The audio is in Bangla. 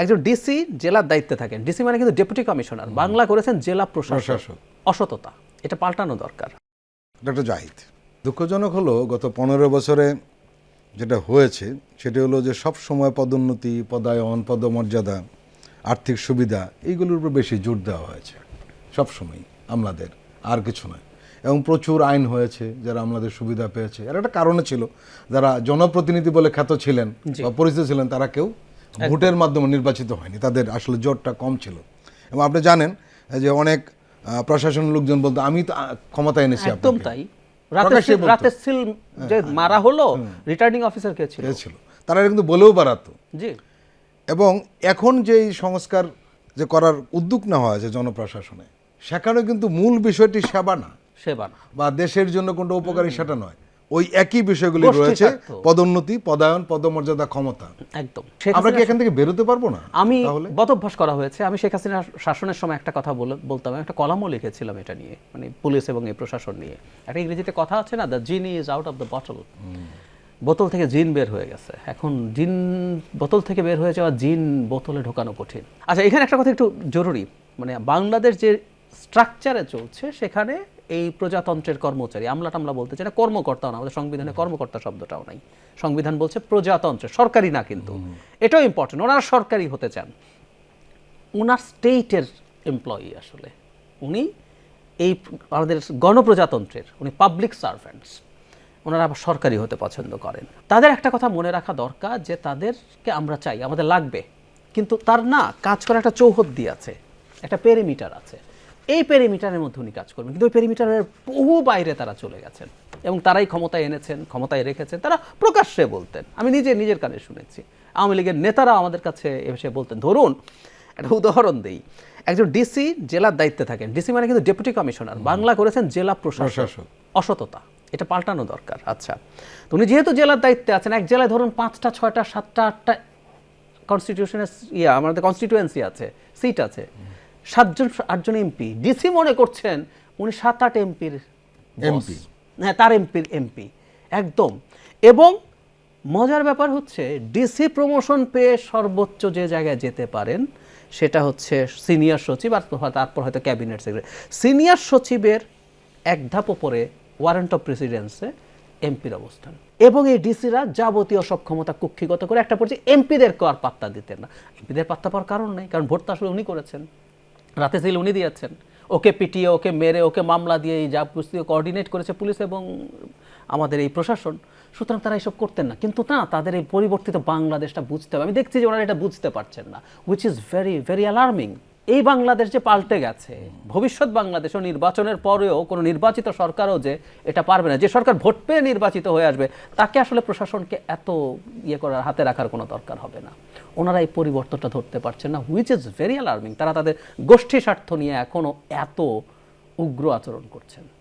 একজন ডিসি জেলার দায়িত্বে থাকেন, ডিসি মানে কিন্তু ডেপুটি কমিশনার, বাংলা করেছেন জেলা প্রশাসক। অসততা, এটা পাল্টানো দরকার। ডক্টর জাহিদ, দুঃখজনক হলো গত 15 বছরে যেটা হয়েছে সেটা হলো যে সব সময় পদোন্নতি, পদায়ন, পদমর্যাদা, আর্থিক সুবিধা এইগুলোর উপর বেশি জোর দেওয়া হয়েছে সবসময় আমলাদের, আর কিছু নয়। এবং প্রচুর আইন হয়েছে যারা আমলাদের সুবিধা পেয়েছে। আর একটা কারণে ছিল, যারা জনপ্রতিনিধি বলে খ্যাত ছিলেন বা পরিচিত ছিলেন তারা কেউ ভোটের মাধ্যমে নির্বাচিত হয়নি, তাদের আসলে জোরটা কম ছিল। এবং আপনি জানেন যে অনেক প্রশাসন লোকজন বলতো আমি তো ক্ষমতা এনেছি। একদম তাই। রাতে সিল যে মারা হলো, রিটার্নিং অফিসার কে ছিল, তারা কিন্তু বলেও বাড়াতো। জি। এবং এখন যে সংস্কার যে করার উদ্যোগ নেওয়া হয়েছে জনপ্রশাসনে, সেখানে কিন্তু মূল বিষয়টি সেবা না, বা দেশের জন্য কোনটা উপকারী সেটা নয়, ওই একই বিষয়গুলি রয়েছে, পদোন্নতি, পদায়ন, পদমর্যাদা, ক্ষমতা। একদম। আমরা কি এখান থেকে বেরোতে পারবো না? আমি বদভ্যাস করা হয়েছে। আমি শেখ হাসিনার শাসনের সময় একটা কথা বলতাম, একটা কলামও লিখেছিলাম এটা নিয়ে, মানে পুলিশ এবং এই প্রশাসন নিয়ে। একটা ইংরেজিতে কথা আছে না, the genie is out of the bottle. বোতল থেকে জিন বের হয়ে গেছে। এখন জিন বোতল থেকে বের হয়ে যাওয়া, জিন বোতলে ঢোকানো কঠিন। আচ্ছা, এখানে একটা কথা একটু জরুরি, মানে বাংলাদেশ যে স্ট্রাকচারে চলছে সেখানে এই প্রজাতন্ত্রের কর্মচারী, আমলা টামলা বলতে চাই না, কর্মকর্তাও না, আমাদের সংবিধানে কর্মকর্তা শব্দটাও নাই। সংবিধান বলছে প্রজাতন্ত্রের, সরকারি না, কিন্তু এটাও ইম্পর্টেন্ট। ওনারা সরকারি হতে চান, ওনার স্টেটের এমপ্লয়ি আসলে উনি, এই আমাদের গণপ্রজাতন্ত্রের উনি পাবলিক সার্ভেন্টস, ওনারা আবার সরকারি হতে পছন্দ করেন। তাদের একটা কথা মনে রাখা দরকার যে তাদেরকে আমরা চাই, আমাদের লাগবে, কিন্তু তার না কাজ করার একটা চৌহদ্দি আছে, একটা পেরিমিটার আছে। এই পেরিমিটারের মধ্যে উনি কাজ করবেন, কিন্তু ওই পেরিমিটারের বহু বাইরে তারা চলে গেছেন এবং তারাই ক্ষমতায় এনেছেন, ক্ষমতায় রেখেছেন। তারা প্রকাশ্যে বলতেন, আমি নিজের কানে শুনেছি, আওয়ামী লীগের নেতারা আমাদের কাছে এসে বলতেন। ধরুন একটা উদাহরণ দেই, একজন ডিসি জেলার দায়িত্বে থাকেন, ডিসি মানে কিন্তু ডেপুটি কমিশনার, বাংলা করেছেন জেলা প্রশাসক। অসততা, এটা পাল্টানো দরকার। আচ্ছা, তো উনি যেহেতু জেলার দায়িত্বে আছেন, এক জেলায় ধরুন 5টা 6টা 7টা 8টা কনস্টিটিউশনের আমাদের কনস্টিটুয়েন্সি আছে, সিট আছে, 7জন এমপি, ডিসি মনে করছেন উনি 7-8 এমপির এমপি, হ্যাঁ তার এমপি একদম। এবং মজার ব্যাপার হচ্ছে, ডিসি প্রমোশন পেয়ে সর্বোচ্চ যে জায়গায় যেতে পারেন সেটা হচ্ছে সিনিয়র সচিব, আর তারপর হয়তো ক্যাবিনেট সেক্রেটারি। সিনিয়র সচিবের এক ধাপ উপরে ওয়ারেন্ট অফ প্রেসিডেন্সে এমপির অবস্থান। এবং এই ডিসিরা যাবতীয় সব ক্ষমতা কুক্ষিগত করে একটা পর্যায়ে এমপিদেরকে আর পাত্তা দিতেন না। এমপিদের পাত্তা পাওয়ার কারণ নেই, কারণ ভোট তো আসলে উনি করেছেন, রাতে সিল উনি দিয়েছেন, ওকে পিটিয়ে, ওকে মেরে, ওকে মামলা দিয়ে এই যা পুস্তিও কোঅর্ডিনেট করেছে পুলিশ এবং আমাদের এই প্রশাসন। সুতরাং তারা এইসব করতেন না। কিন্তু না, তাদের এই পরিবর্তিত বাংলাদেশটা বুঝতে হবে। আমি দেখছি যে ওনারা এটা বুঝতে পারছেন না, which is very very alarming. এই বাংলাদেশ যে পাল্টে গেছে, ভবিষ্যৎ বাংলাদেশও নির্বাচনের পরেও কোনো নির্বাচিত সরকারও যে এটা পারবে না, যে সরকার ভোট পেয়ে নির্বাচিত হয়ে আসবে তাকে আসলে প্রশাসনকে এত করার, হাতে রাখার কোনো দরকার হবে না। ওনারা এই পরিবর্তনটা ধরতে পারছেন না, হুইচ ইজ ভেরি অ্যালার্মিং। তারা তাদের গোষ্ঠী স্বার্থ নিয়ে এখনও এত উগ্র আচরণ করছেন।